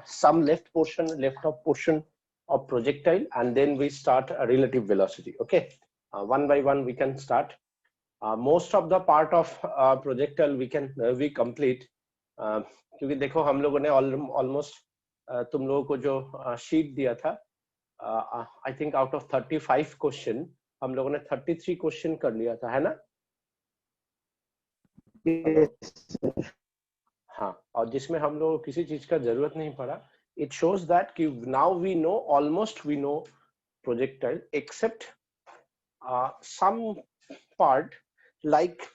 some left of portion of projectile, and then we start a relative velocity. Okay, one by one we can start. Most of the part of projectile we complete, क्योंकि देखो हम लोगों ने almost तुम लोगों को जो sheet दिया था, I think out of 35 question हम लोगों ने 33 question कर लिया था, है ना? हाँ, और जिसमें हम लोग किसी चीज का जरूरत नहीं पड़ा. It shows that कि now we know, almost we know projectile, except some part, like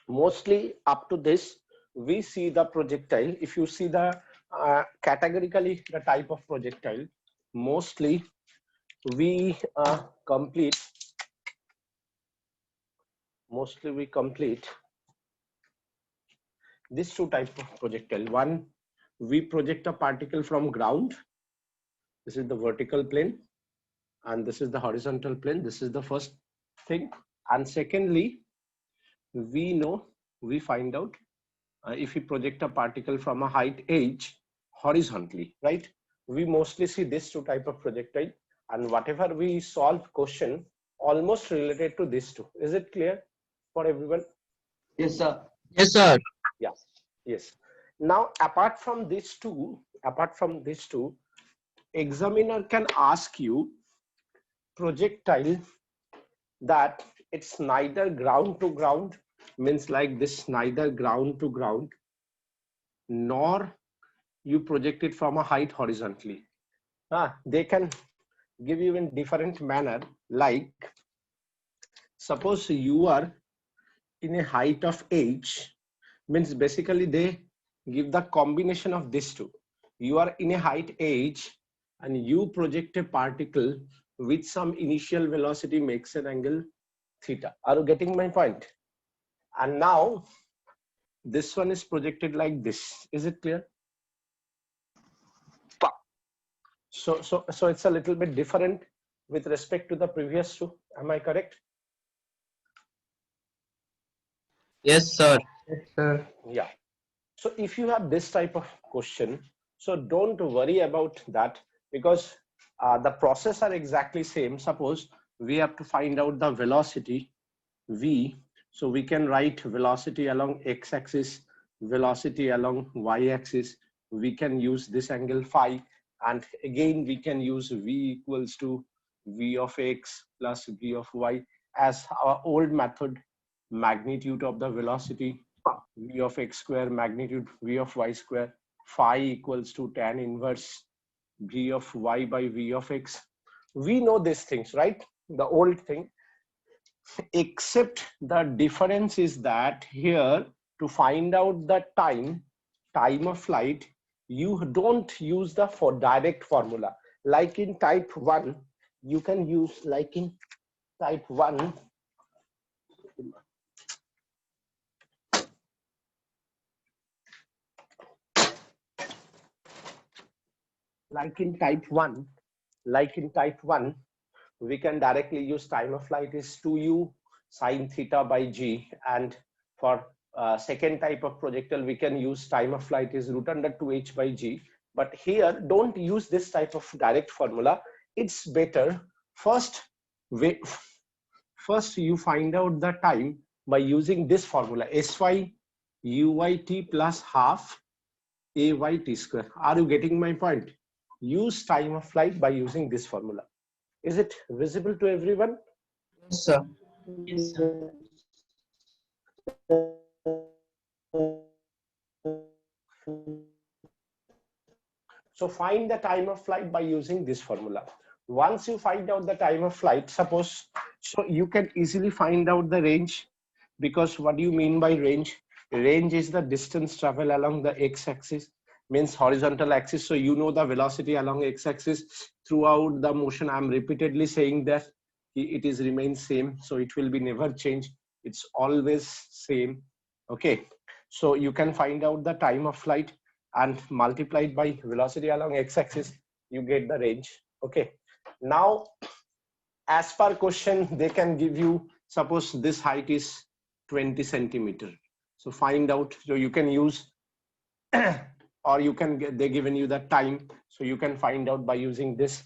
mostly up to this we see the projectile. If you see the categorically the type of projectile, mostly we complete these two types of projectile. One, we project a particle from ground. This is the vertical plane, and this is the horizontal plane. This is the first thing. And secondly, we find out if we project a particle from a height h horizontally, right? We mostly see this two type of projectile, and whatever we solve question almost related to these two. Is it clear for everyone? Yes, sir. Yes, sir. Yeah. Yes. Now, apart from these two, examiner can ask you projectile that it's neither ground to ground, means like this, neither ground to ground, nor you project it from a height horizontally. They can give you in different manner, like suppose you are in a height of h, means basically they give the combination of these two. You are in a height h and you project a particle with some initial velocity makes an angle theta. Are you getting my point? And now this one is projected like this. Is it clear? So it's a little bit different with respect to the previous two. Am I correct? Yes, sir. Yes, sir. Yeah. So if you have this type of question, so don't worry about that, because the process are exactly same. Suppose we have to find out the velocity v, so we can write velocity along x-axis, velocity along y-axis. We can use this angle phi, and again we can use v equals to v of x plus v of y as our old method, magnitude of the velocity v of x square, magnitude v of y square, phi equals to tan inverse v of y by v of x. We know these things, right? The old thing, except the difference is that here to find out the time of flight, you don't use the direct formula. Like in type 1, you can use, like in type 1, like in type 1, we can directly use time of flight is 2u sine theta by g, and for second type of projectile we can use time of flight is root under 2h by g. But here don't use this type of direct formula. It's better first you find out the time by using this formula, sy uyt plus half ayt square. Are you getting my point? Use time of flight by using this formula. Is it visible to everyone? Yes, sir. Yes, sir. So find the time of flight by using this formula. Once you find out the time of flight, suppose, so you can easily find out the range, because what do you mean by range? Range is the distance traveled along the x-axis, means horizontal axis. So you know the velocity along x-axis throughout the motion. I'm repeatedly saying that it is remain same, so it will be never change. It's always same. Okay, so you can find out the time of flight and multiplied by velocity along x-axis, you get the range. Okay, now as per question they can give you, suppose this height is 20 centimeter. So find out, so you can use or you can get, they given you the time, so you can find out by using this.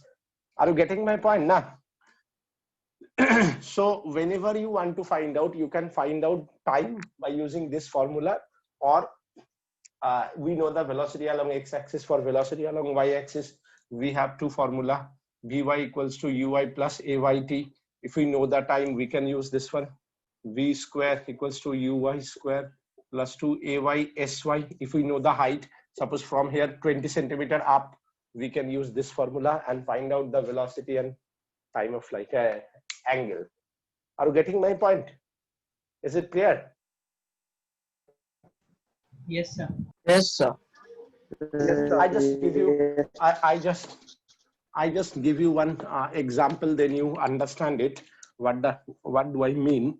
Are you getting my point now? So whenever you want to find out, you can find out time by using this formula, or we know the velocity along x-axis. For velocity along y-axis, we have two formula, vy equals to ui plus ayt. If we know the time, we can use this one, v square equals to uy square plus 2ay sy. If we know the height, suppose from here 20 centimeter up, we can use this formula and find out the velocity and time of flight angle. Are you getting my point? Is it clear? Yes, sir. Yes, sir. I just give you, I just give you one example, then you understand it. What do I mean?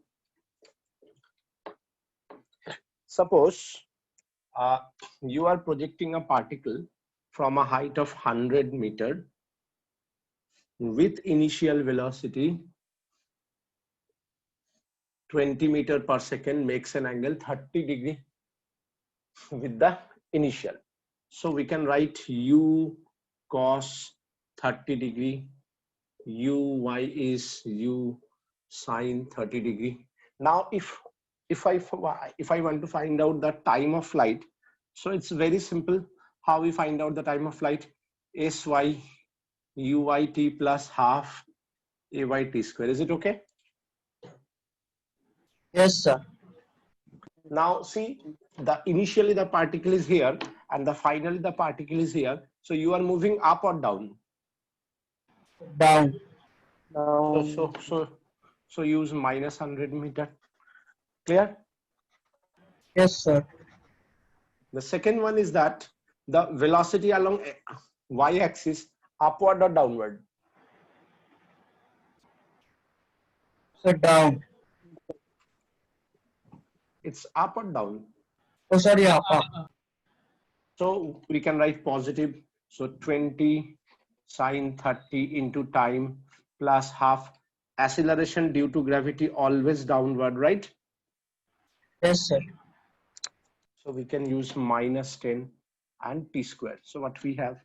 Suppose you are projecting a particle from a height of 100 meter with initial velocity 20 meter per second, makes an angle 30 degree with the initial. So we can write u cos 30 degree, uy is u sine 30 degree. Now if I want to find out the time of flight, so it's very simple. How we find out the time of flight? Sy uyt plus half ayt square. Is it okay? Yes, sir. Now see, the initially the particle is here and the finally the particle is here. So you are moving up or down? Down. So use minus 100 meter. Clear? Yes, sir. The second one is that the velocity along y-axis, upward or downward? So down. It's up or down. Oh, sorry, up. So we can write positive. So 20 sine 30 into time plus half. Acceleration due to gravity always downward, right? Yes, sir. So we can use minus 10 and t square. So what we have,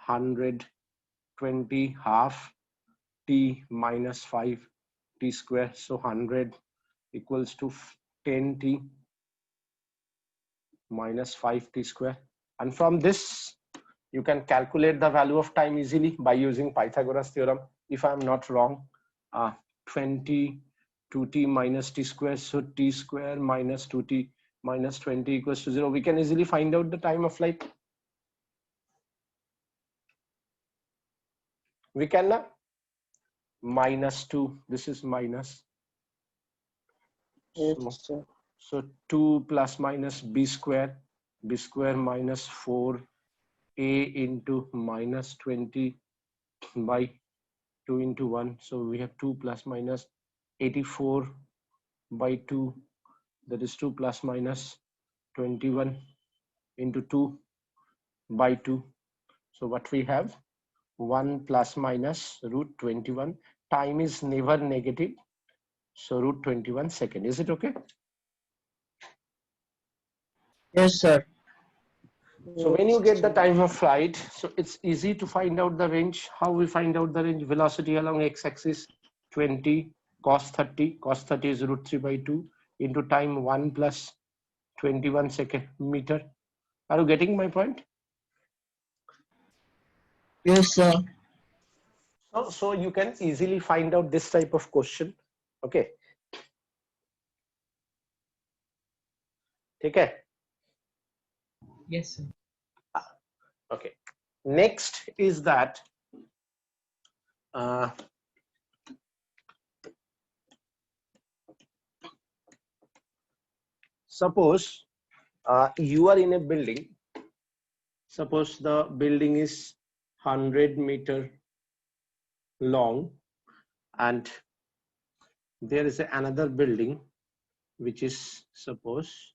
120 half t minus 5 t square. So 100 equals to 10t minus 5t square. And from this, you can calculate the value of time easily by using Pythagoras theorem. If I'm not wrong, 20 2t minus t square. So t square minus 2t minus 20 equals to 0. We can easily find out the time of flight. We can minus 2. This is minus. So 2 plus minus b square minus 4 a into minus 20 by 2 into 1. So we have 2 plus minus 84 by 2. That is 2 plus minus 21 into 2 by 2. So what we have, 1 plus minus root 21. Time is never negative. So root 21 second. Is it okay? Yes, sir. So when you get the time of flight, so it's easy to find out the range. How we find out the range? Velocity along x-axis 20 cos 30. Cos 30 is root 3 by 2 into time 1 plus 21 second meter. Are you getting my point? Yes, sir. So you can easily find out this type of question. Okay. Okay. Yes, sir. Okay. Next is that suppose you are in a building. Suppose the building is 100 meter long and there is another building which is suppose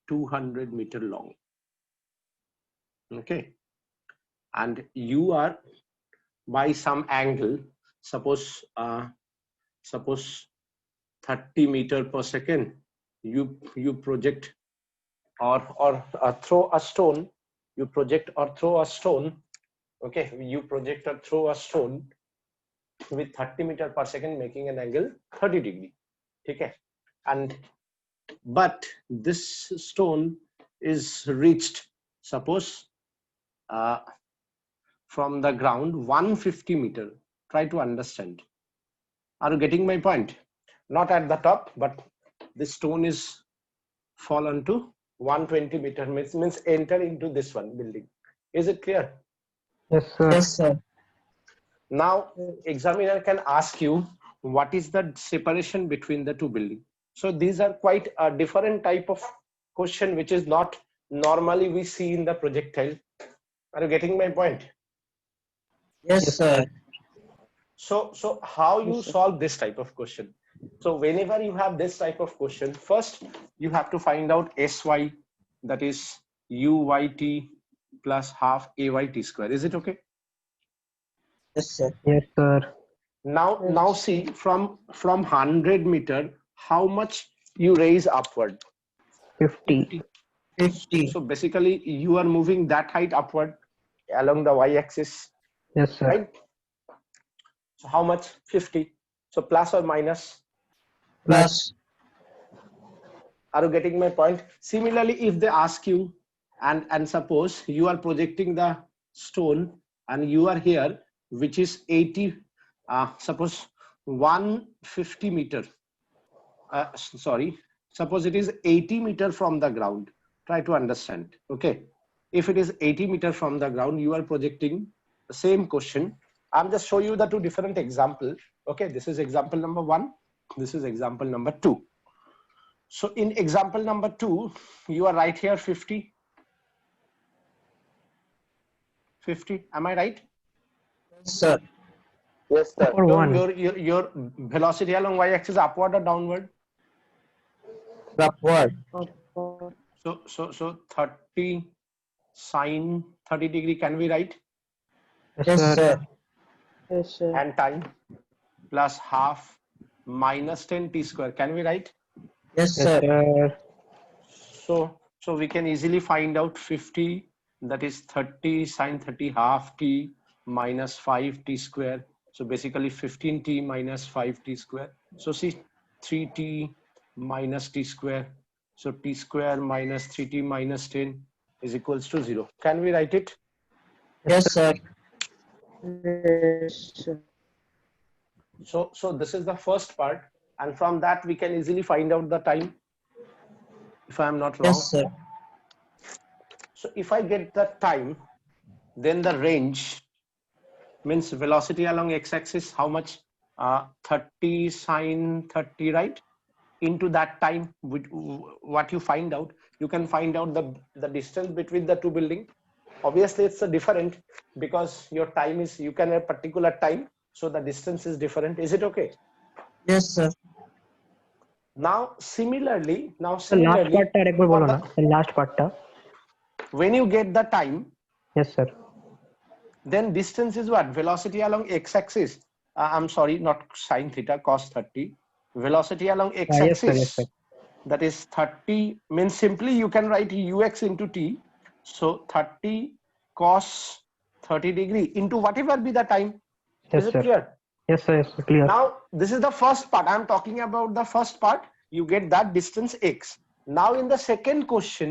200 meter long. Okay, and you are by some angle, suppose 30 meter per second, you project throw a stone, you project or throw a stone, okay, you project or throw a stone with 30 meter per second making an angle 30 degree, okay, and but this stone is reached, suppose, from the ground 150 meter. Try to understand. Are you getting my point? Not at the top, but this stone is fallen to 120 meter, means enter into this one building. Is it clear? Yes, sir. Yes, sir. Now, examiner can ask you what is the separation between the two buildings. So these are quite a different type of question, which is not normally we see in the projectile. Are you getting my point? Yes, sir. So how you solve this type of question? So whenever you have this type of question, first you have to find out SY, that is UYT plus half AYT square. Is it okay? Yes, sir. Yes, sir. Now see, from 100 meter, how much you raise upward? 50. 50. So basically you are moving that height upward along the y-axis, Yes, sir. right? So how much? 50. So plus or minus? Plus. Are you getting my point? Similarly, if they ask you, and suppose you are projecting the stone and you are here, which is 80, suppose 150 meter, sorry, suppose it is 80 meter from the ground. Try to understand, okay? If it is 80 meter from the ground, you are projecting the same question. I'm just show you the two different example. Okay, this is example number 1. This is example number 2. So in example number 2, you are right here 50. 50. Am I right? Yes, sir. Yes, sir. For one. Your velocity along y-axis upward or downward? Upward. So 30 sine 30 degree can we write? Yes, sir. Yes, sir. And time plus half minus 10 t square. Can we write? Yes, Yes, sir. sir. So we can easily find out 50, that is 30 sine 30 half t minus 5t square. So basically 15t minus 5t square. So see 3t minus t square. So t square minus 3t minus 10 is equals to 0. Can we write it? Yes, sir. Yes, sir. So this is the first part, and from that we can easily find out the time, if I am not wrong. Yes, sir. So if I get the time, then the range means velocity along x-axis, how much? 30 sine 30, right? Into that time, what you find out, you can find out the distance between the two buildings. Obviously it's a different, because your time is, you can have a particular time, so the distance is different. Is it okay? Yes, sir. Now similarly, The last part টা একবার বলো না, the last part টা. when you get the time, Yes, sir. then distance is what? Velocity along x-axis. I'm sorry, not sine theta, cos 30. Velocity along Yes, x-axis, sir. Yes, sir. that is 30, means simply you can write ux into t. So 30 cos 30 degree into whatever be the time. Yes, Is it sir. clear? Yes, sir. Yes, sir. Clear. Now this is the first part. I'm talking about the first part. You get that distance x. Now in the second question,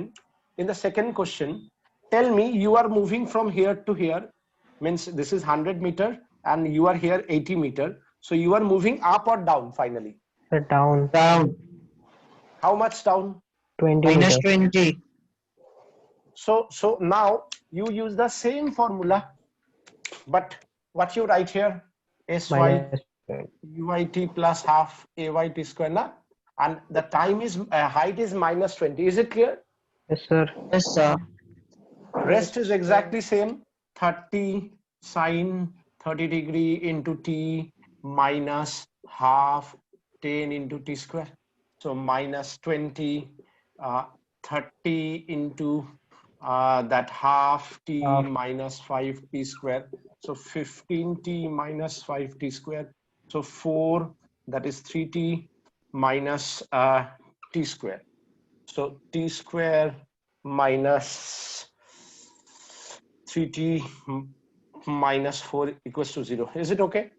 tell me, you are moving from here to here, means this is 100 meter and you are here 80 meter. So you are moving up or down finally? Sir, down. Down. How much down? 20 Minus meters. 20. So now you use the same formula, but what you write here? Sy Minus. UIT plus half AYT square, na? And the time is height is minus 20. Is it clear? Yes, sir. Yes, sir. Rest is exactly same. 30 sine 30 degree into t minus half 10 into t square. So minus 20, 30 into that half t Half. minus 5t square. So 15t minus 5t square. So 4, that is 3t minus t square. So t square minus 3t minus 4 equals to 0. Is it okay?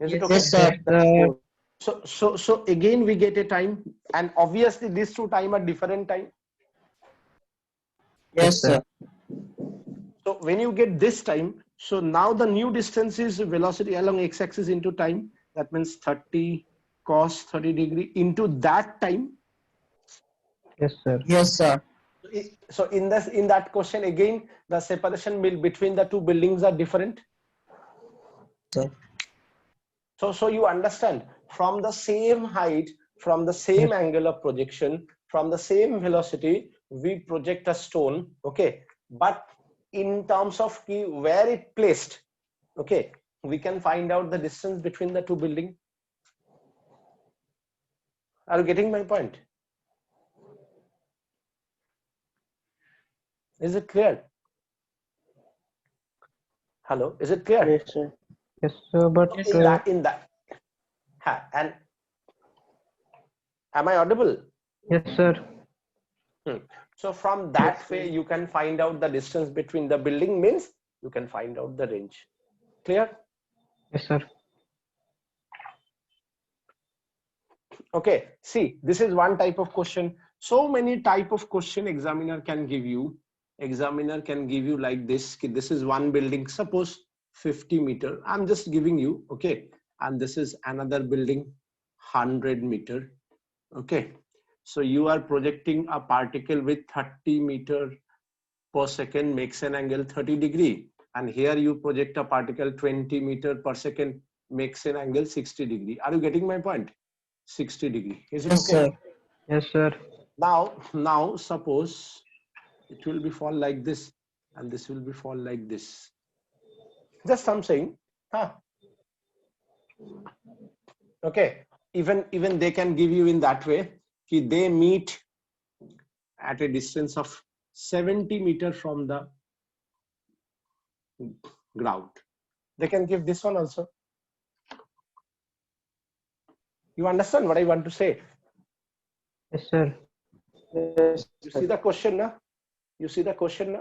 Is it Yes, okay? Yes, sir. So again we get a time, and obviously these two time are different time. Yes, sir. So when you get this time, so now the new distance is velocity along x-axis into time. That means 30 cos 30 degree into that time. Yes, sir. Yes, sir. So in that question again, the separation between the two buildings are different. Sir. So you understand, from the same height, from the same Yes. angle of projection, from the same velocity, we project a stone, okay, but in terms of where it placed, okay, we can find out the distance between the two buildings. Are you getting my point? Is it clear? Hello, is it clear? Yes, sir. Yes, sir. But Yes, in that and am I audible? yes, sir. So from that way you can find out the distance between the building, means you can find out the range. Clear? Yes, sir. Okay, see, this is one type of question. So many type of question examiner can give you. Examiner can give you like this. This is one building, suppose 50 meter. I'm just giving you, okay. And this is another building, 100 meter. Okay. So you are projecting a particle with 30 meter per second, makes an angle 30 degree. And here you project a particle 20 meter per second, makes an angle 60 degree. Are you getting my point? 60 degree. Is it Yes, okay? sir. Yes, sir. Now suppose it will be fall like this, and this will be fall like this. Just I'm saying, huh? Okay. Even they can give you in that way. They meet at a distance of 70 meter from the ground. They can give this one also. You understand what I want to say? Yes, sir. You see the question, na? You see the question, na?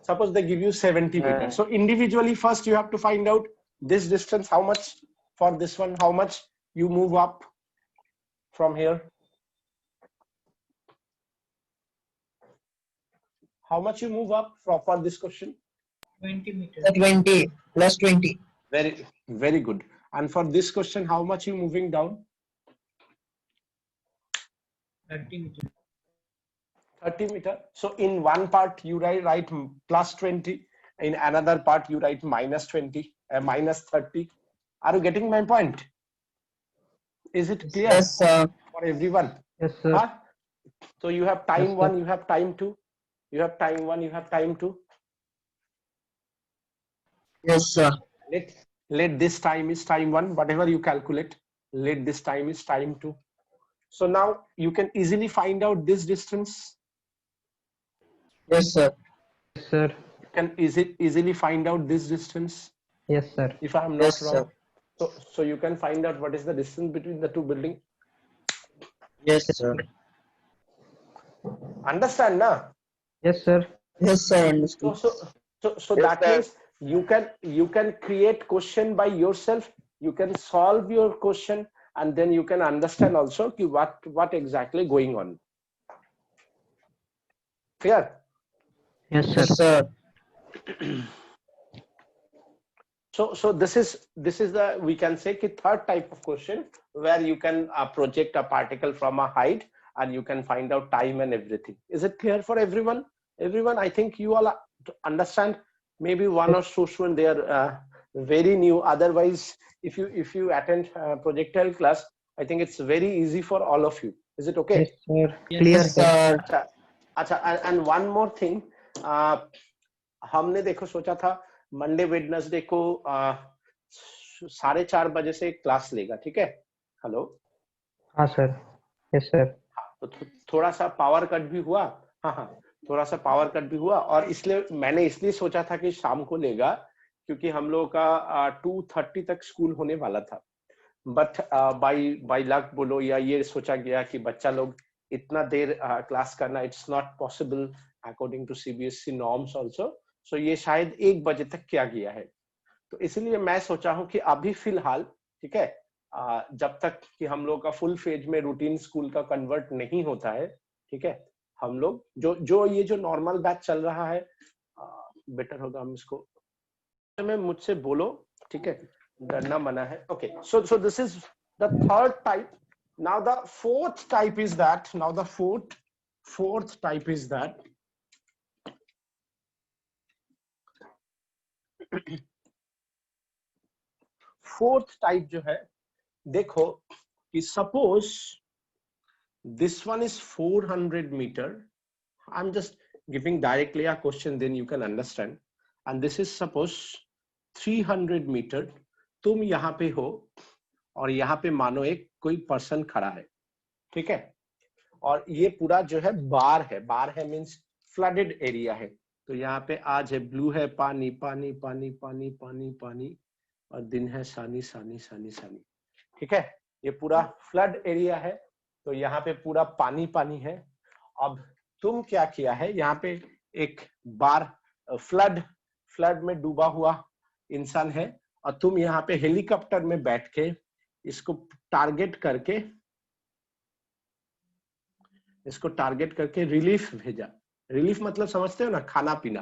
Suppose they give you 70 meters. So individually, first you have to find out this distance, how much for this one, how much you move up from here. How much you move up for this question? 20 meters. 20 plus 20. Very, very good. And for this question, how much you moving down? 30 meters. 30 meter. So in one part you write plus 20. In another part you write minus 20, minus 30. Are you getting my point? Is it clear Yes, sir. for everyone? Yes, sir. Huh? So you have time Yes, one, sir. you have time two, you have time one, you have time two. Yes, sir. Let this time is time one, whatever you calculate, let this time is time two. So now you can easily find out this distance. Yes, sir. Yes, sir. You can easily find out this distance, Yes, sir. if I am Yes, not wrong. So you can find out what is the distance between the two buildings. Yes, sir. Understand, na? Yes, sir. Yes, sir. Understood. So that means you can create question by yourself. You can solve your question, and then you can understand also what exactly going on. Clear? Yes, sir. Yes, sir. So this is the, we can say, third type of question where you can project a particle from a height and you can find out time and everything. Is it clear for everyone? Everyone, I think you all understand. Maybe one or two students, they are very new. Otherwise, if you attend projectile class, I think it's very easy for all of you. Is it okay? Yes, sir. Yes, Clear, Yes, sir. sir. अच्छा, and one more thing, हमने देखो सोचा था Monday Wednesday को 4:30 बजे से class लेगा, ठीक है? हेलो, हाँ सर. Yes, sir. तो थोड़ा सा पावर कट भी हुआ. हाँ, थोड़ा सा पावर कट भी हुआ, और इसलिए मैंने सोचा था कि शाम को लेगा, क्योंकि हम लोगों का 2:30 तक स्कूल होने वाला था. बट बाय लक बोलो या ये सोचा गया कि बच्चा लोग इतना देर क्लास करना, it's not possible according to CBSE norms also. So ये शायद 1 बजे तक किया गया है। तो इसलिए मैं सोचा हूं कि अभी फिलहाल, ठीक है, जब तक कि हम लोग का फुल फेज में रूटीन स्कूल का कन्वर्ट नहीं होता है, ठीक है, हम लोग जो ये जो नॉर्मल बैच चल रहा है, बेटर होगा हम इसको में मुझसे बोलो, ठीक है, डरना मना है। Okay, so this is the third type. Now the fourth type is that, now the fourth type is that fourth type जो है, देखो कि suppose this one is 400 meter, I am just giving directly a question, then you can understand, and this is suppose 300 meter. तुम यहाँ पे हो और यहाँ पे मानो एक कोई पर्सन खड़ा है, ठीक है, और ये पूरा जो है बार है मींस फ्लडेड एरिया है। तो यहाँ पे आज है ब्लू है, पानी पानी पानी पानी पानी पानी, और दिन है सानी सानी सानी सानी, ठीक है, ये पूरा फ्लड एरिया है। तो यहाँ पे पूरा पानी पानी है। अब तुम क्या किया है, यहाँ पे एक बार फ्लड में डूबा हुआ इंसान है, और तुम यहाँ पे हेलीकॉप्टर में बैठ के इसको टारगेट करके रिलीफ भेजा। रिलीफ मतलब समझते हो ना, खाना पीना।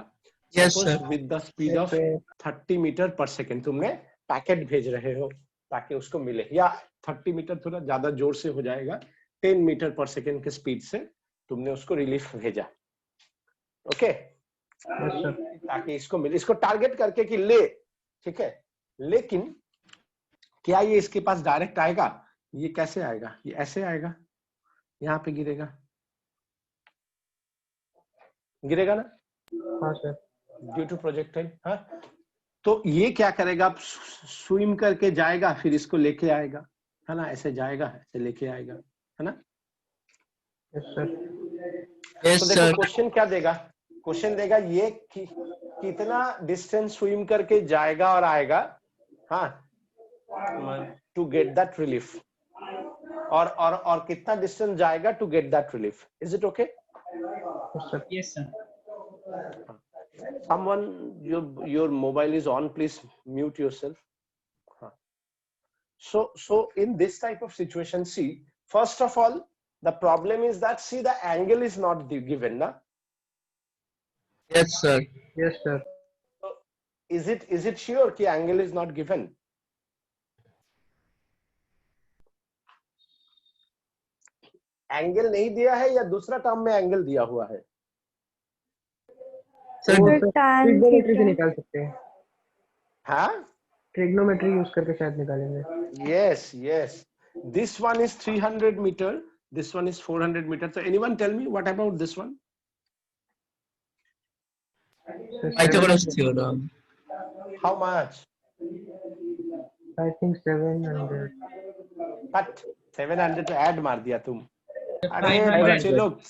Yes, suppose sir. With the speed of 30 meter per second तुमने पैकेट भेज रहे हो ताकि उसको मिले, या 30 मीटर थोड़ा ज्यादा जोर से हो जाएगा, 10 मीटर पर सेकेंड के स्पीड से तुमने उसको रिलीफ भेजा। Okay, yes sir. ताकि इसको मिले, इसको टारगेट करके कि ले, ठीक है। लेकिन क्या ये इसके पास डायरेक्ट आएगा? ये कैसे आएगा? ये ऐसे आएगा, यहाँ पे गिरेगा ना, हाँ सर। Due to projectile. हाँ, तो ये क्या करेगा, स्विम करके जाएगा, फिर इसको लेके आएगा, है ना, ऐसे जाएगा, ऐसे लेके आएगा, है ना। Yes sir. Yes, तो देखो sir. क्वेश्चन क्या देगा, क्वेश्चन देगा ये कितना डिस्टेंस स्विम करके जाएगा और आएगा, हाँ, टू गेट दैट रिलीफ, और कितना डिस्टेंस जाएगा to get that relief. Is it okay? Yes sir. Yes, sir. Someone, your mobile is on, please mute yourself. So in this type of situation, see, first of all, the problem is that, see, the angle is not given, na? Yes, sir. Yes sir. So is it sure कि angle is not given? Angle नहीं दिया है या दूसरा term में angle दिया हुआ है? Sir, ट्रिग्नोमेट्री से निकाल सकते हैं, हाँ, ट्रिग्नोमेट्री यूज करके शायद निकालेंगे। yes, this one is 300 meter, this one is 400 meter. So anyone tell me, what about this one? Pythagoras theorem. How much? I think 700। But 700 तो ऐड मार दिया तुम। अरे 500. बच्चे लोग,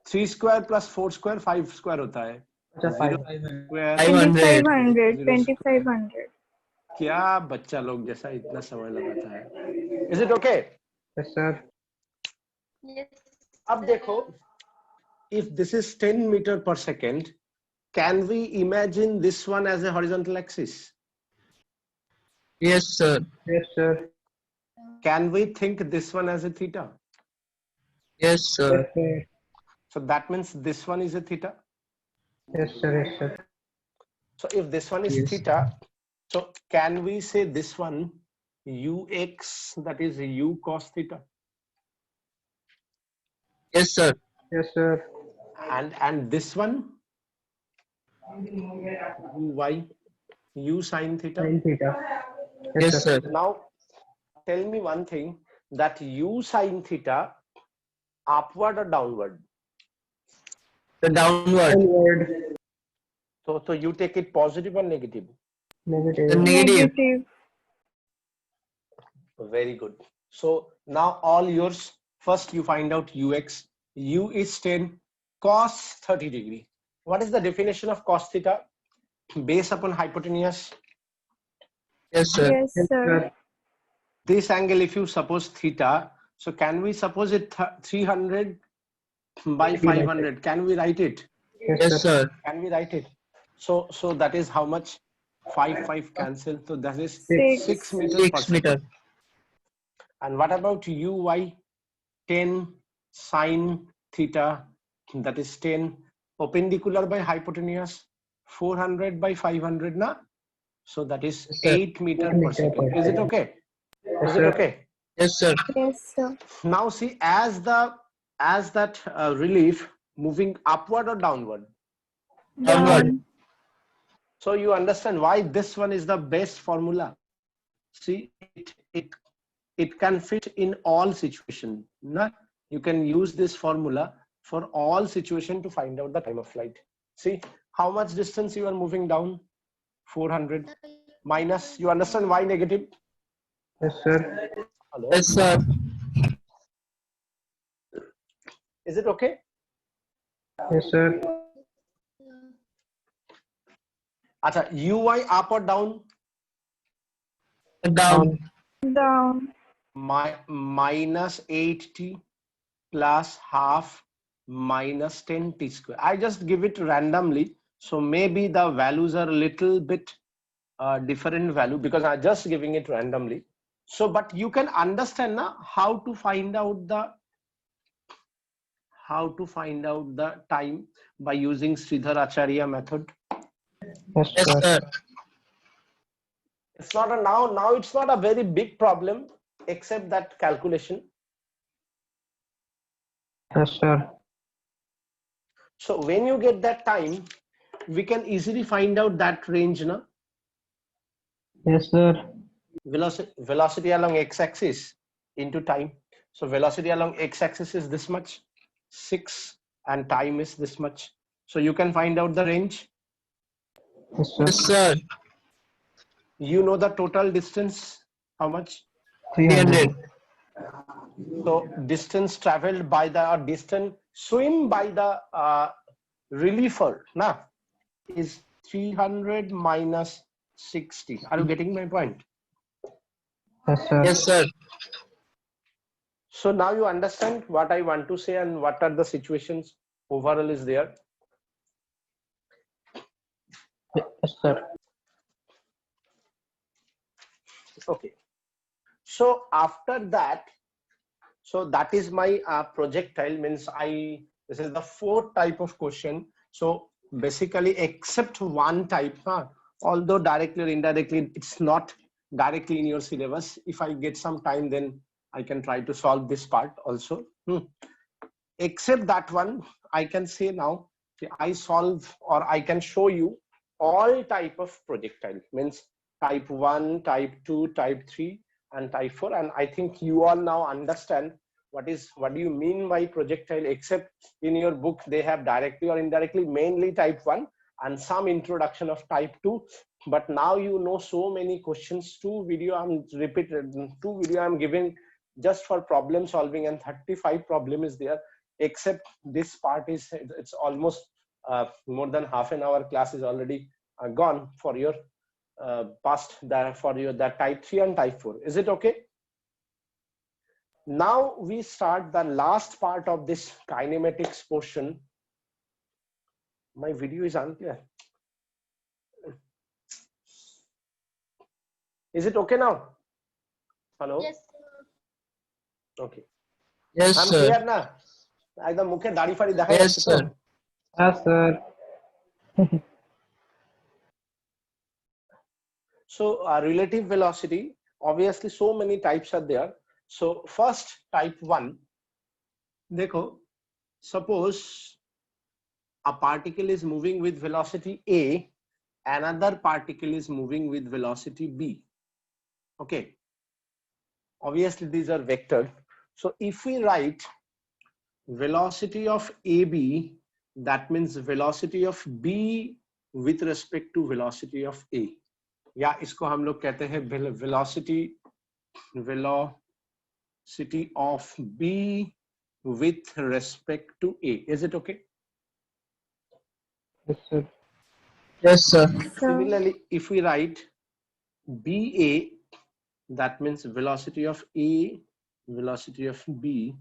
3 स्क्वायर प्लस 4 स्क्वायर 5 स्क्वायर होता है। अच्छा 0 500. स्क्वायर 500. 2500 क्या बच्चा लोग जैसा इतना समय लगाता है। Is it okay? Yes sir. अब देखो, if this is 10 meter per second, can we imagine this one as a horizontal axis? Yes, sir. Yes sir. Can we think this one as a theta? Yes, sir. Yes sir. So that means this one is a theta. Yes sir. Yes sir. So if this one is Yes. theta, so can we say this one ux, that is u cos theta, Yes, sir. Yes sir. and this one uy, u sin theta. Sine theta. Yes, sir. Now tell me one thing, that u sin theta, upward or downward? The downward. Downward. So you take it positive or negative? The negative. negative. Very good. So now all yours. First you find out ux. U is 10 cos 30 degree. What is the definition of cos theta? Base upon hypotenuse. Yes, sir. Yes, sir. This angle, if you suppose theta, so can we suppose it 300 by 500. Can we write it? Yes, sir. Can we write it? So that is how much? 5 cancel. So that is 6 meters per 6 meter. second. And what about uy? 10 sine theta, that is 10 perpendicular by hypotenuse, 400 by 500 na. So that is Yes, sir. 8 meter per second. Is it okay? Is it sir. okay? Yes, sir. Yes, sir. Now see, as that relief moving upward or downward. Downward. So you understand why this one is the best formula. See, it can fit in all situations. You can use this formula for all situations to find out the time of flight. See how much distance you are moving down? 400 minus. You understand why negative? Yes, sir. Hello? Yes, sir. Is it okay? Yes, sir. Acha, uy up or down? Down. Down. Minus 8t plus half minus 10t square. I just give it randomly. So maybe the values are a little bit different value because I'm just giving it randomly. So, but you can understand now how to find out the time by using Sridhar Acharya method. Yes, Yes, sir. sir. It's not a now it's not a very big problem except that calculation. Yes, sir. So when you get that time, we can easily find out that range, na? Yes, sir. Velocity along x-axis into time. So velocity along x-axis is this much, 6, and time is this much. So you can find out the range. Yes, sir. Yes, sir. You know the total distance, how much? 300. So distance traveled by the distance swim by the reliever, na, is 300 minus 60. Are you getting my point? Yes, sir. Yes, sir. So now you understand what I want to say and what are the situations overall is there. Yes, sir. Okay. So after that, so that is my projectile, means this is the fourth type of question. So basically except one type, although directly or indirectly, it's not directly in your syllabus. If I get some time, then I can try to solve this part also. Except that one, I can say now, I solve or I can show you all type of projectile, means type 1, type 2, type 3, and type 4. And I think you all now understand what do you mean by projectile, except in your book they have directly or indirectly mainly type 1 and some introduction of type 2. But now you know so many questions. Two video I'm giving just for problem solving, and 35 problem is there. Except this part is, it's almost more than half an hour class is already gone for your past that for your that type 3 and type 4. Is it okay? Now we start the last part of this kinematics portion. My video is unclear. Is it okay now? Hello? Yes, Okay. Yes, I'm sir. clear na? Ekdam mukhe dadi fadi dekhai Yes, jacche to? sir. Yes, sir. So relative velocity, obviously so many types are there. So first type 1, dekho, suppose a particle is moving with velocity A, another particle is moving with velocity B. Okay. Obviously these are vectored. So if we write velocity of AB, that means velocity of B with respect to velocity of A. या इसको हम लोग कहते हैं velocity of B with respect to A. Is it okay? Yes, sir. Yes, sir. Similarly, if we write BA, that means velocity of A, velocity of B,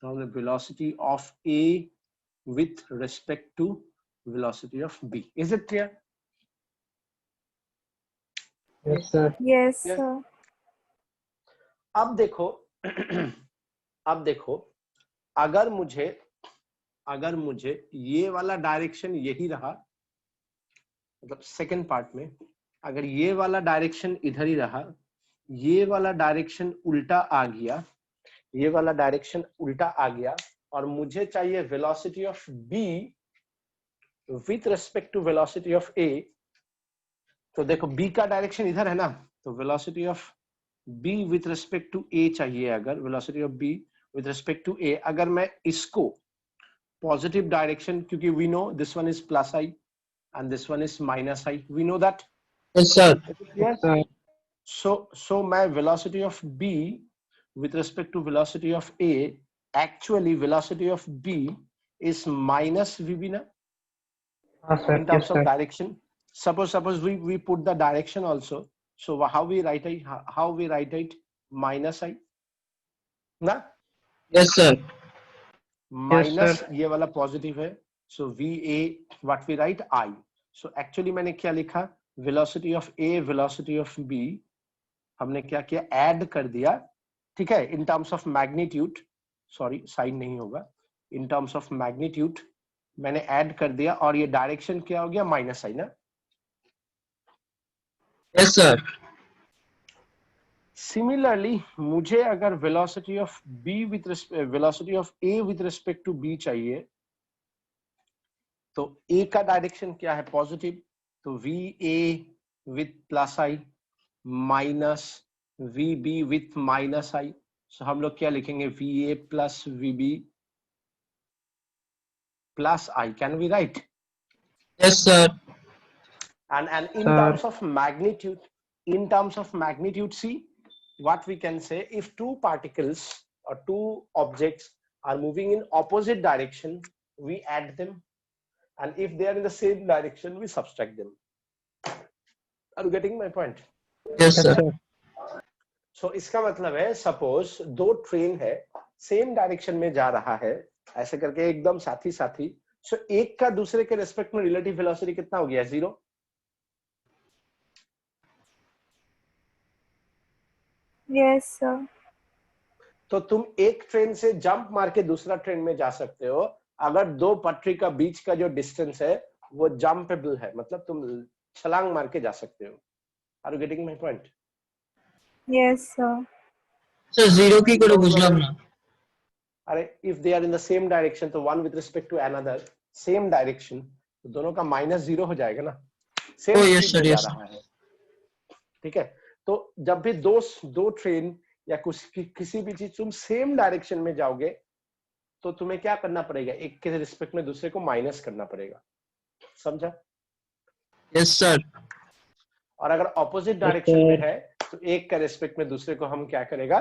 now the velocity of A with respect to velocity of b. Is it clear? Yes, sir. Yes, Yes. sir. अब देखो अब देखो, अगर मुझे ये वाला direction यही रहा, मतलब सेकंड पार्ट में अगर ये वाला डायरेक्शन इधर ही रहा, ये वाला डायरेक्शन उल्टा आ गया, ये वाला डायरेक्शन उल्टा आ गया, और मुझे चाहिए velocity of b with respect to velocity of a, तो देखो b का डायरेक्शन इधर है ना, तो velocity of b with respect to a चाहिए। अगर velocity of b with respect to a, अगर मैं इसको पॉजिटिव डायरेक्शन, क्योंकि we know this one is plus i and this one is minus i, we know that. Yes, sir. Yes. Sir. So my velocity of b with respect to velocity of a, actually velocity of b is minus vb na, Sir. in terms Yes, of sir. direction. Suppose we put the direction also, so how we write it minus i na, Yes, sir. minus sir. ये वाला positive है, so va what we write I, so actually मैंने क्या लिखा, velocity of a velocity of b हमने क्या किया, add कर दिया, ठीक है, in terms of magnitude, sorry sine नहीं होगा, in terms of magnitude मैंने ऐड कर दिया, और ये डायरेक्शन क्या हो गया, माइनस आई ना। Yes, sir. सिमिलरली मुझे अगर velocity of b with velocity of a with respect to b चाहिए, तो a का डायरेक्शन क्या है, पॉजिटिव, तो va with plus i minus vb with minus i, so हम लोग क्या लिखेंगे, va plus vb plus i, can we write? Yes, sir. And in Sir. terms of magnitude, see what we can say, if two particles or two objects are moving in opposite direction, we add them, and if they are in the same direction, we subtract them. Are you getting my point? Yes, Yes, sir. sir. So इसका मतलब है, suppose दो train है, same direction में जा रहा है, ऐसे करके एकदम साथी साथी, सो एक का दूसरे के रेस्पेक्ट में रिलेटिव वेलोसिटी कितना हो गया, 0। Yes, sir. तो तुम एक ट्रेन से जंप मार के दूसरा ट्रेन में जा सकते हो, अगर दो पटरी का बीच का जो डिस्टेंस है वो जंपेबल है, मतलब तुम छलांग मार के जा सकते हो। Are you getting my point? Yes, sir. Sir, zero की करो बुझलाम ना. अरे if they are in the same direction, तो one with respect to another same direction, तो दोनों का माइनस 0 हो जाएगा ना, same Oh, yes, speed sir, में जा yes, sir. रहा है, ठीक है। तो जब भी दो ट्रेन या किसी भी चीज तुम सेम डायरेक्शन में जाओगे, तो तुम्हें क्या करना पड़ेगा, एक के रिस्पेक्ट में दूसरे को माइनस करना पड़ेगा, समझा? Yes, sir. और अगर ऑपोजिट डायरेक्शन में है, तो एक के रिस्पेक्ट में दूसरे को हम क्या करेगा,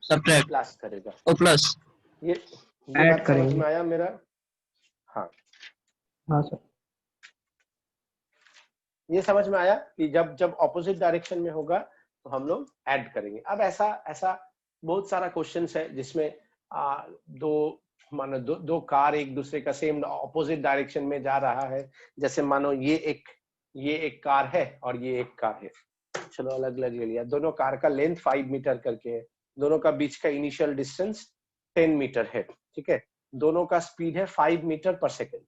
Subtract. प्लस करेगा। Oh, plus. ये Add बात समझ करेंगे। में आया मेरा? हाँ, हाँ सर। ये समझ में आया कि जब ऑपोजिट डायरेक्शन में होगा तो हम लोग ऐड करेंगे। अब ऐसा बहुत सारा क्वेश्चंस है जिसमें मानो दो कार एक दूसरे का सेम ऑपोजिट डायरेक्शन में जा रहा है, जैसे मानो ये एक कार है और ये एक कार है, चलो अलग अलग ले लिया, दोनों कार का लेंथ 5 मीटर करके है, दोनों का बीच का इनिशियल डिस्टेंस 10 मीटर है, ठीक है, दोनों का स्पीड है 5 मीटर पर सेकेंड,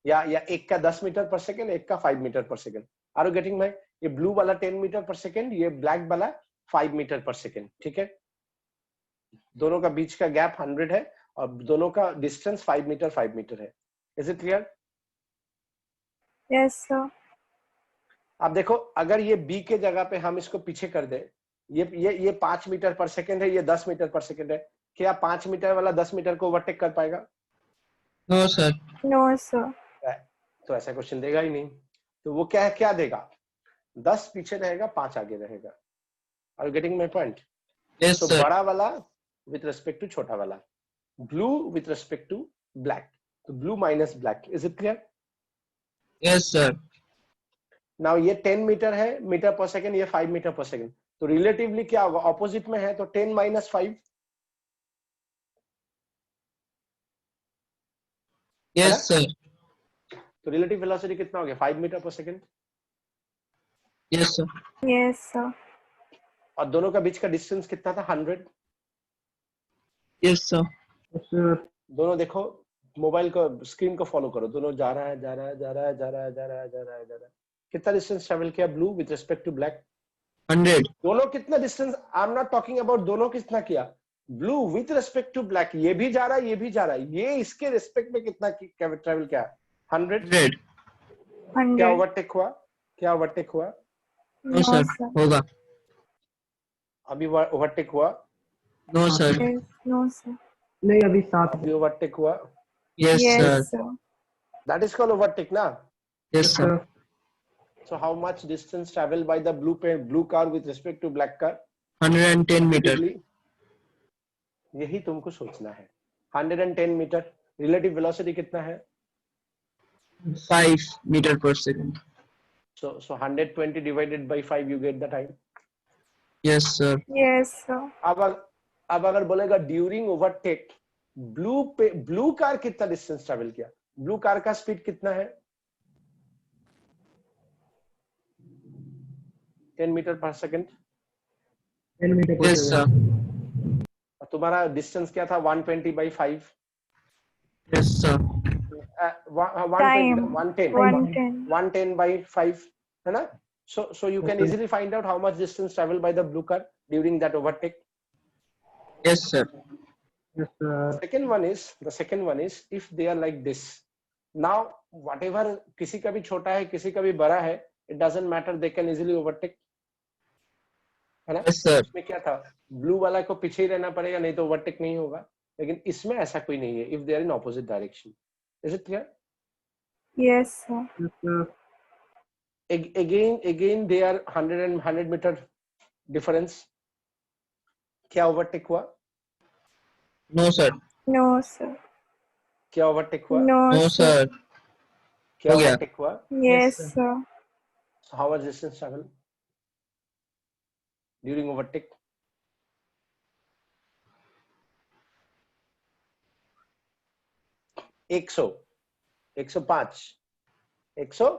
या एक का 10 मीटर पर सेकेंड, एक का 5 meter per second. Are you getting my? ये ब्लू वाला 10 मीटर पर सेकेंड, ये ब्लैक वाला 5 मीटर पर सेकेंड, ठीक है, दोनों का बीच का गैप 100 है और दोनों का डिस्टेंस 5 मीटर है। Is it clear? Yes, sir. अब देखो, अगर ये b के जगह पे हम इसको पीछे कर दे, ये 5 मीटर पर सेकेंड है, ये 10 मीटर पर सेकेंड है, क्या 5 मीटर वाला 10 मीटर को ओवरटेक कर पाएगा? No, sir. No, sir. तो ऐसा क्वेश्चन देगा ही नहीं, तो वो क्या देगा, 10 पीछे रहेगा, 5 आगे रहेगा। Are you getting my point? Yes, तो sir. बड़ा वाला विथ रिस्पेक्ट टू छोटा वाला, blue with respect to black, तो blue minus black. Is it clear? Yes, sir. Now ये 10 मीटर है मीटर पर सेकेंड, ये 5 मीटर पर सेकेंड, तो रिलेटिवली क्या होगा, ऑपोजिट में है तो 10 माइनस 5, Yes, sir. तो रिलेटिव वेलोसिटी कितना हो गया 5 मीटर पर second Yes, sir. Yes, sir. और दोनों का बीच का डिस्टेंस कितना था 100 Yes, sir. Yes, sir. दोनों देखो मोबाइल को स्क्रीन को फॉलो करो दोनों जा रहा है कितना डिस्टेंस ट्रेवल किया blue with respect to black 100. दोनों कितना distance I am not talking about दोनों कितना किया blue with respect to black ये भी जा रहा है ये भी जा रहा है ये इसके रिस्पेक्ट में कितना ट्रेवल किया 100 100. क्या 100. ओवरटेक हुआ No, sir. होगा. अभी ओवरटेक हुआ No, sir. Yes. No, sir. नहीं अभी 7 अभी ओवरटेक हुआ Yes, sir. Yes, sir. That is called overtake ना Yes, sir. so how much distance traveled by the blue car with respect to black car 110 meter. यही तुमको सोचना है 110 metre relative velocity कितना है 5 meter per second. so 120 divided by 5 you get the time Yes, sir. Yes, sir. अब अगर बोलेगा during overtake blue car कितना डिस्टेंस ट्रेवल किया ब्लू कार का स्पीड कितना है 10 मीटर पर सेकंड 10 मीटर पर Yes, sir. और तुम्हारा डिस्टेंस क्या था 120 by 5 Yes, sir. 110 110. 110 by 5 है ना so you can easily find out how much distance traveled by the blue car during that overtake Yes, sir. Yes, sir. the second one is if they are like this now whatever किसी का भी छोटा है किसी का भी बड़ा है it doesn't matter they can easily overtake है ना Yes, sir. इसमें क्या था ब्लू वाला को पीछे ही रहना पड़ेगा नहीं तो ओवरटेक नहीं होगा लेकिन इसमें ऐसा कोई नहीं है if they are in opposite direction is it clear Yes, sir. Yes, sir. again they are 100 meter difference क्या ओवरटेक हुआ No, sir. No, sir. क्या ओवरटेक हुआ No, No, sir. sir. क्या हो गया। ओवरटेक हुआ Yes, Yes, sir. so how much distance travel during overtake एक सौ 105 100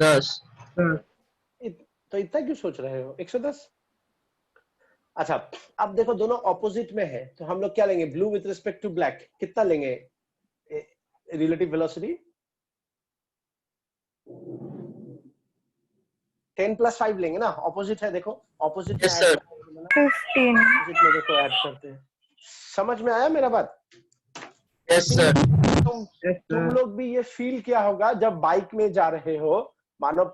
10. Sir. तो इतना क्यों सोच रहे हो 110 अच्छा अब देखो दोनों ऑपोजिट में है तो हम लोग क्या लेंगे blue with respect to black कितना लेंगे रिलेटिव वेलोसिटी 10 + 5 लेंगे ना ऑपोजिट है देखो ऑपोजिट Yes, sir. 15. ऑपोजिट में देखो ऐड करते हैं समझ में आया मेरा बात Yes, sir. तुम Yes, तुम sir. लोग भी ये फील किया होगा जब बाइक में जा रहे हो मानो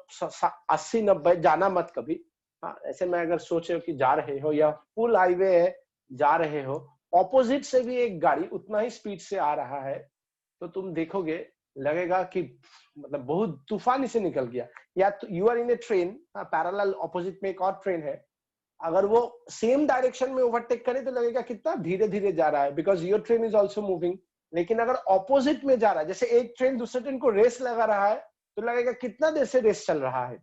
80-90 जाना मत कभी हाँ ऐसे में अगर सोचे हो कि जा रहे हो या फुल हाईवे है जा रहे हो ऑपोजिट से भी एक गाड़ी उतना ही स्पीड से आ रहा है तो तुम देखोगे लगेगा कि मतलब बहुत तूफानी से निकल गया या you are in a train parallel opposite में एक और ट्रेन है अगर वो सेम डायरेक्शन में ओवरटेक करे तो लगेगा कितना धीरे धीरे जा रहा है because your train is also moving लेकिन अगर ऑपोजिट में जा रहा है जैसे एक ट्रेन दूसरे ट्रेन को रेस लगा रहा है तो लगेगा कितना देर से रेस चल रहा है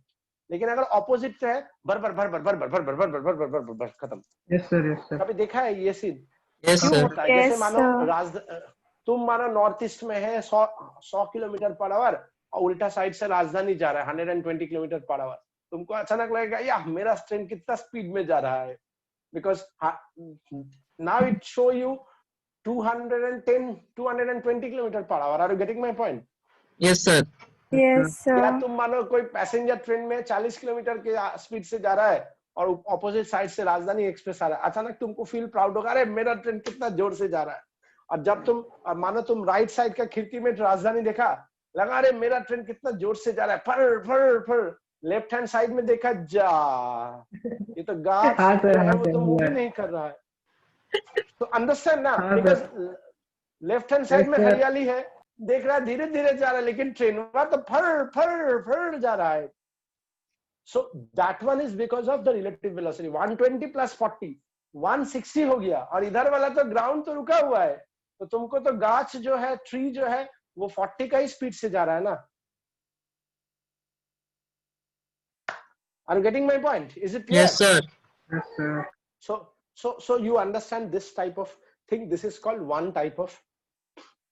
लेकिन अगर ऑपोजिट है भर भर भर भर भर भर भर भर भर भर भर भर भर भर खत्म Yes, sir. Yes, sir. कभी देखा है ये सीन Yes, क्यों sir. होता है जैसे Yes, मानो sir. तुम मानो नॉर्थ ईस्ट में है 100 किलोमीटर पर आवर और उल्टा साइड से राजधानी जा रहा है 120 किलोमीटर पर आवर तुमको अचानक लगेगा या मेरा ट्रेन कितना स्पीड में जा रहा है because now it show you 220 kilometer per hour are you getting my point Yes, sir. Yes, या sir. तुम मानो कोई पैसेंजर ट्रेन में 40 किलोमीटर के स्पीड से जा रहा है और ऑपोजिट साइड से राजधानी एक्सप्रेस आ रहा है अचानक तुमको फील प्राउड होगा अरे मेरा ट्रेन कितना जोर से जा रहा है और जब तुम मानो तुम राइट साइड का खिड़की में राजधानी देखा लगा अरे मेरा ट्रेन कितना जोर से जा रहा है फर फर फर लेफ्ट हैंड साइड में देखा जा ये तो गाछ हाँ सर, जो है हाँ वो सर, तो मूव हुआ ही है। नहीं कर रहा है तो अंडरस्टैंड ना हाँ because sir. Left hand side में Yes, sir. हरियाली है देख रहा है धीरे धीरे जा रहा है लेकिन ट्रेन वहां तो फर फर फर जा रहा है so that one is because of the relative velocity 120 + 40 160 हो गया और इधर वाला तो ग्राउंड तो रुका हुआ है तो तुमको तो गाछ जो है ट्री जो है वो 40 का ही स्पीड से जा रहा है ना are you getting my point is it clear Yes, sir. Yes, sir. so you understand this type of thing this is called one type of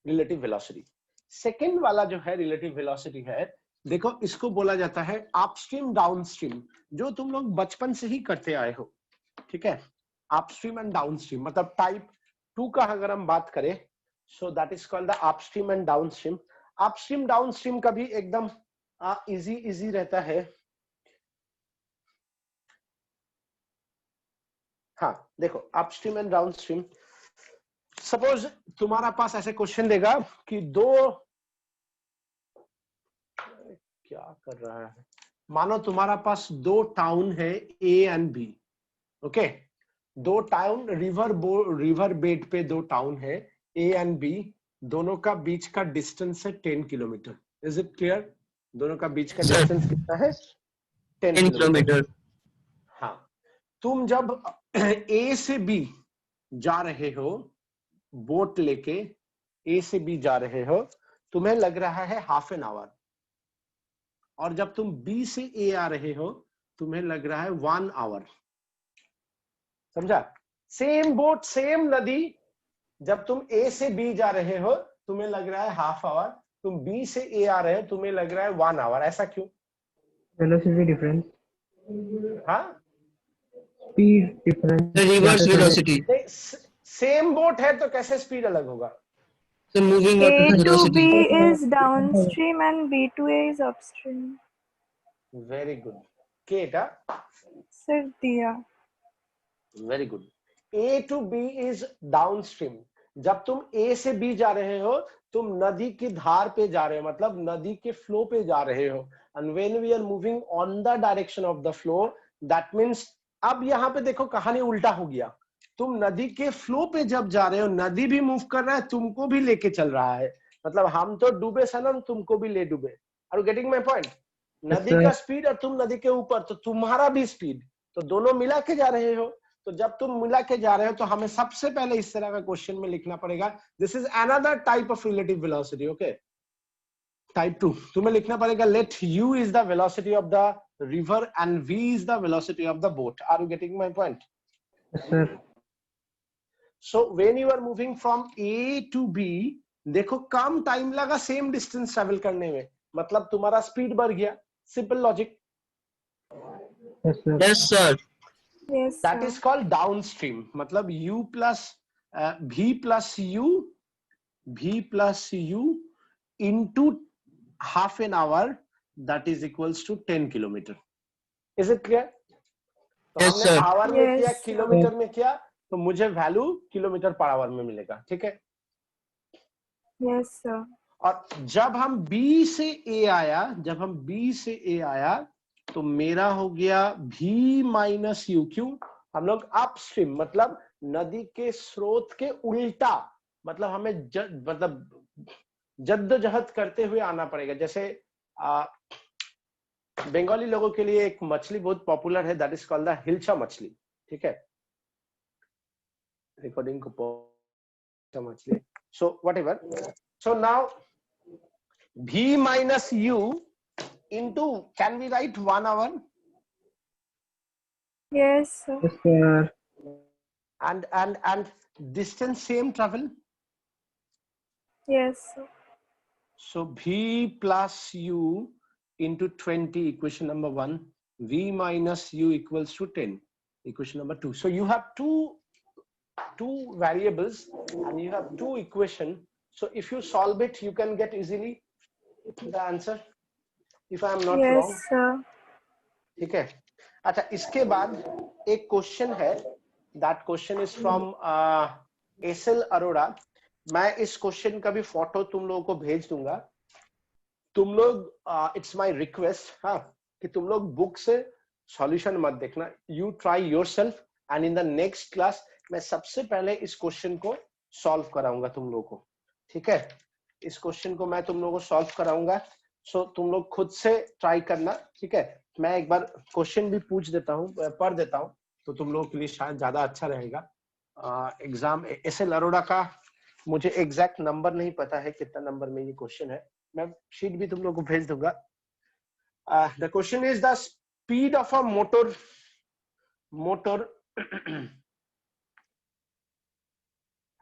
relative velocity. Second वाला जो है रिलेटिव वेलोसिटी है, देखो इसको बोला जाता है अपस्ट्रीम डाउनस्ट्रीम, जो तुम लोग बचपन से ही करते आए हो, ठीक है। अपस्ट्रीम एंड डाउनस्ट्रीम मतलब टाइप 2 का अगर हम बात करें, so that is called the upstream and downstream. Upstream downstream का भी एकदम इजी रहता है। हाँ देखो अपस्ट्रीम एंड डाउनस्ट्रीम, सपोज तुम्हारा पास ऐसे क्वेश्चन देगा कि क्या कर रहा है, मानो तुम्हारा पास 2 टाउन है A and B, okay. 2 town river bed पे 2 टाउन है ए एंड बी, दोनों का बीच का डिस्टेंस है 10 किलोमीटर। Is it clear? दोनों का बीच का Sir. डिस्टेंस कितना है? 10 10 किलोमीटर। kilometer. हाँ, तुम जब ए से बी जा रहे हो, बोट लेके ए से बी जा रहे हो, तुम्हें लग रहा है हाफ एन आवर, और जब तुम बी से ए आ रहे हो तुम्हें लग रहा है 1 आवर। समझा? सेम बोट सेम नदी, जब तुम ए से बी जा रहे हो तुम्हें लग रहा है हाफ आवर, तुम बी से ए आ रहे हो तुम्हें लग रहा है 1 आवर। ऐसा क्यों? Velocity difference. हाँ, Speed difference. The reverse velocity. Same boat है तो कैसे स्पीड अलग होगा? So moving A at to velocity. B is downstream and B to A is upstream. Very good केटा, Sir दिया। Very good. A to B is downstream. जब तुम ए से बी जा रहे हो तुम नदी की धार पे जा रहे हो, मतलब नदी के फ्लो पे जा रहे हो। And when we are moving on the direction of the flow, that means अब यहाँ पे देखो कहानी उल्टा हो गया। तुम नदी के फ्लो पे जब जा रहे हो, नदी भी मूव कर रहा है, तुमको भी लेके चल रहा है। मतलब हम तो डूबे सनम, तुमको भी ले डूबे। Are you getting my point? नदी sir. का स्पीड और तुम नदी के ऊपर, तो तुम्हारा भी स्पीड, तो दोनों मिला के जा रहे हो। तो जब तुम मिला के जा रहे हो तो हमें सबसे पहले इस तरह का क्वेश्चन में लिखना पड़ेगा, this is another type of relative velocity, okay. Type 2 तुम्हें लिखना पड़ेगा, let u is the velocity of the river and v is the velocity of the boat. Are you getting my point? Yes, sir. So when you are moving from A to B, देखो कम time लगा same distance travel करने में, मतलब तुम्हारा speed बढ़ गया। Simple logic. Yes, sir. Yes, sir. Yes, that sir. Is called downstream. मतलब u plus v plus u into half an hour, that is equals to 10 kilometer. Is it clear? तो Yes, हमने sir. Our में किया, Yes, kilometre में किया, तो मुझे value kilometre per our में मिलेगा, ठीक है। Yes, sir. और जब हम B से A आया, तो मेरा हो गया V माइनस यू। क्यों? हम लोग अपस्ट्रीम मतलब नदी के स्रोत के उल्टा, मतलब हमें जद्दोजहद करते हुए आना पड़ेगा। जैसे बंगाली लोगों के लिए एक मछली बहुत पॉपुलर है, that is called the hilsa मछली, ठीक है। रिकॉर्डिंग को मछली, so whatever. So now v minus u into, can we write 1 hour? Yes, sir. Yes, sir. And distance same travel, Yes, sir. so v plus u into 20, equation number 1, v minus u equals to 10, equation number 2. So you have two variables and you have 2 equation. So if you solve it, you can get easily the answer, if I am not Yes, wrong. sir. ठीक है। अच्छा, इसके बाद एक question है, that question is from SL Arora. मैं इस question का भी फोटो तुम लोगों को भेज दूंगा। तुम लोग इट्स माय रिक्वेस्ट, हाँ, कि तुम लोग बुक से सॉल्यूशन मत देखना, you try yourself, and in the next class मैं सबसे पहले इस क्वेश्चन को सॉल्व कराऊंगा तुम लोगों को, ठीक है। इस क्वेश्चन को मैं तुम लोगों को सॉल्व कराऊंगा, सो तुम लोग खुद से ट्राई करना, ठीक है। मैं एक बार क्वेश्चन भी पढ़ देता हूँ, तो तुम लोगों के लिए शायद ज्यादा अच्छा रहेगा। एग्जाम एसएल अरोड़ा का मुझे एग्जैक्ट नंबर नहीं पता है कितना नंबर में ये क्वेश्चन है, मैं शीट भी तुम लोग को भेज दूंगा। The question is the speed of a motor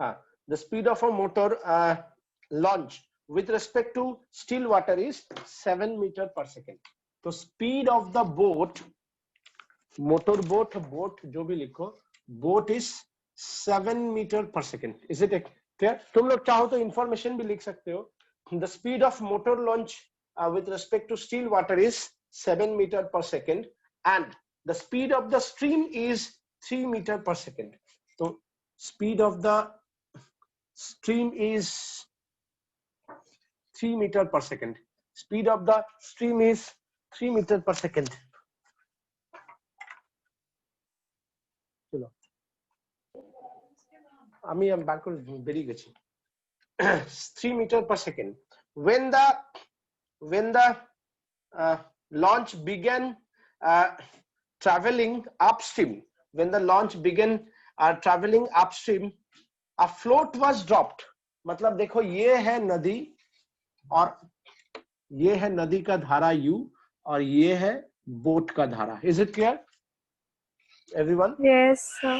हाँ, the speed of a motor launch with respect to still water is 7 meter per second. तो speed of the boat, motor boat, boat जो भी लिखो, boat is 7 meter per second. Is it clear? तुम लोग चाहो तो information भी लिख सकते हो. The speed of motor launch with respect to still water is 7 meter per second and the speed of the stream is 3 meter per second. So speed of the stream is 3 meter per second. Speed of the stream is 3 meter per second. আমি ব্যাকল বেরিয়ে গেছি 3 meter per second. When the launch began traveling upstream, when the launch began traveling upstream, a float was dropped. मतलब देखो ये है नदी और ये है नदी का धारा U और ये है बोट का धारा. Is it clear, everyone? Yes, sir.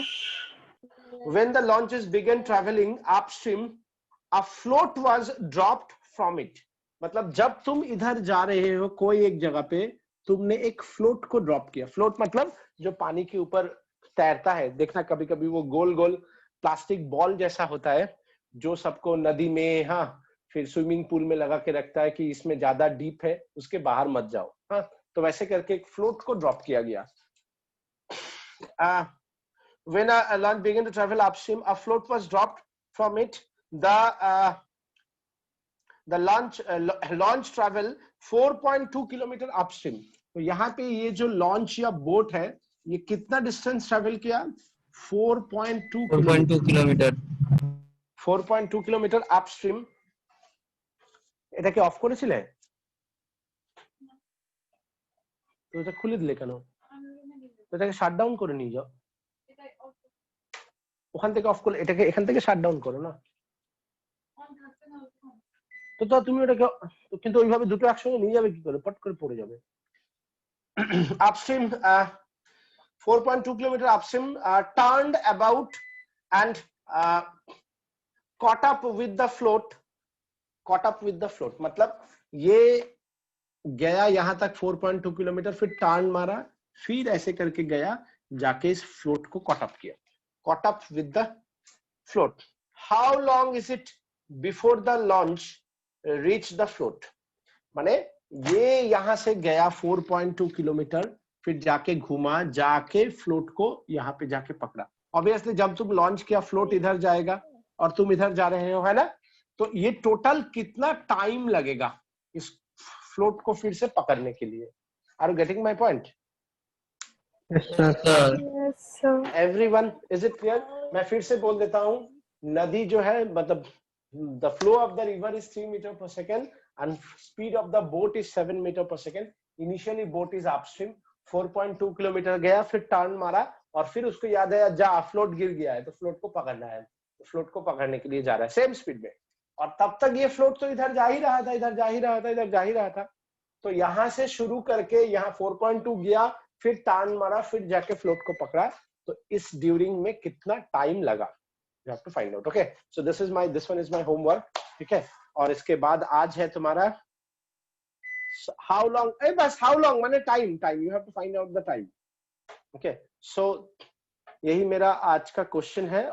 When the launches began traveling upstream, a float was dropped from it. मतलब जब तुम इधर जा रहे हो कोई एक जगह पे, तुमने एक फ्लोट को ड्रॉप किया. फ्लोट मतलब जो पानी के ऊपर तैरता है. देखना कभी कभी वो गोल गोल प्लास्टिक बॉल जैसा होता है जो सबको नदी में, हाँ, फिर स्विमिंग पूल में लगा के रखता है कि इसमें ज्यादा डीप है, उसके बाहर मत जाओ. हाँ, तो वैसे करके एक फ्लोट को ड्रॉप किया गया. When a launch began to travel upstream, a float was dropped from it. The launch travel 4.2 kilometer upstream. तो यहाँ पे ये जो लॉन्च या बोट है, ये कितना डिस्टेंस ट्रेवल किया? 4.2 কিলোমিটার 4.2 কিলোমিটার আপস্ট্রিম. এটাকে অফ করেছিলে? তো এটা খুলে দিলে কেন? তো এটাকে শাটডাউন করে নিয়ে যাও. ওখান থেকে অফ করলে এটাকে এখান থেকে শাটডাউন করো না. তো তুমি ওটাকে কিন্তু ওইভাবে দুটো একসঙ্গে নিয়ে যাবে কি করে? পট করে পড়ে যাবে. Upstream 4.2 kilometer upstream turned about and caught up with the float. Caught up with the float मतलब ये गया यहाँ तक 4.2 किलोमीटर, फिर टर्न मारा, फिर ऐसे करके गया, जाके इस फ्लोट को caught up किया. Caught up with the float. How long is it before the launch reached the float? माने ये यहाँ से गया 4.2 किलोमीटर, फिर जाके घुमा, जाके फ्लोट को यहाँ पे जाके पकड़ा. ऑब्वियसली जब तुम लॉन्च किया, फ्लोट इधर जाएगा और तुम इधर जा रहे हो, है ना? तो ये टोटल कितना टाइम लगेगा इस फ्लोट को फिर से पकड़ने के लिए? Are you getting my point? Yes, sir. Yes, sir. Everyone, is it clear? मैं फिर से बोल देता हूँ. नदी जो है मतलब the flow of the river is 3 meter per second and speed of the boat is 7 meter per second. Initially boat is upstream, 4.2 kilometre गया, फिर टर्न मारा और फिर उसको याद है जा फ्लोट गिर गया है तो फ्लोट को पकड़ना है. फ्लोट को पकड़ने के लिए जा रहा है सेम स्पीड में. और तब तक ये फ्लोट तो इधर जा ही रहा था, इधर जा ही रहा था, इधर जा ही रहा था. तो यहाँ से शुरू करके यहाँ 4.2 गया, फिर टर्न मारा, फिर जाके फ्लोट को पकड़ा. तो इस ड्यूरिंग में कितना टाइम लगा? You have to find out. Okay, so this one is my homework. ठीक है. और इसके बाद आज है तुम्हारा how long, बस how long माने time, you have to find out the time. Okay, so यही मेरा आज का क्वेश्चन है.